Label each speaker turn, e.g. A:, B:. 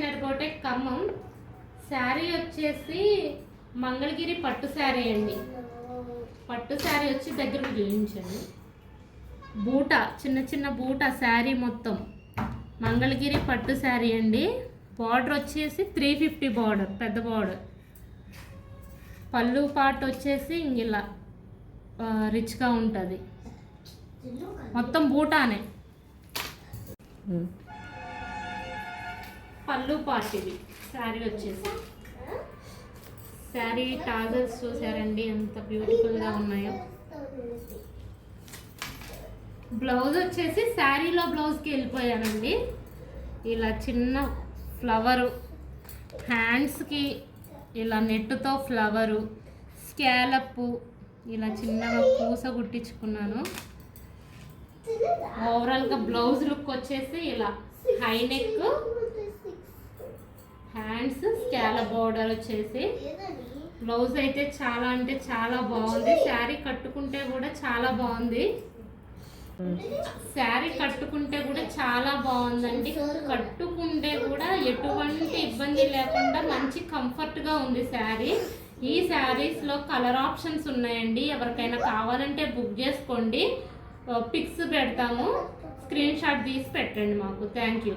A: ఎనర్గోటే ఖమ్మం. శారీ వచ్చేసి మంగళగిరి పట్టు శారీ అండి. పట్టు శారీ వచ్చి దగ్గరకు చూపించండి. బూట చిన్న చిన్న బూట శారీ మొత్తం మంగళగిరి పట్టు శారీ అండి. బార్డర్ వచ్చేసి 350 బార్డర్, పెద్ద బార్డర్. పళ్ళు పార్ట్ వచ్చేసి ఇలా రిచ్గా ఉంటుంది. మొత్తం బూటానే. పళ్ళు పార్ట్ ఇది. శారీ వచ్చేసి శారీ టాజల్స్ చూసారండి ఎంత బ్యూటిఫుల్గా ఉన్నాయో. బ్లౌజ్ వచ్చేసి శారీలో బ్లౌజ్కి వెళ్ళిపోయానండి. ఇలా చిన్న ఫ్లవరు, హ్యాండ్స్కి ఇలా నెట్టుతో ఫ్లవరు, స్కాలప్ ఇలా చిన్నగా పూస కుట్టించుకున్నాను. ఓవరాల్గా బ్లౌజ్ లుక్ వచ్చేసి ఇలా high neck, hands, scallop border వచ్చేసి. బ్లౌజ్ అయితే చాలా అంటే చాలా బాగుంది. శారీ కట్టుకుంటే కూడా చాలా బాగుంది. శారీ కట్టుకుంటే కూడా చాలా బాగుందండి. కట్టుకుంటే కూడా ఎటువంటి ఇబ్బంది లేకుండా మంచి కంఫర్ట్గా ఉంది శారీ. ఈ శారీస్లో కలర్ ఆప్షన్స్ ఉన్నాయండి. ఎవరికైనా కావాలంటే బుక్ చేసుకోండి. పిక్స్ పెడతాము, స్క్రీన్ షాట్ తీసి పెట్టండి మాకు. Thank you.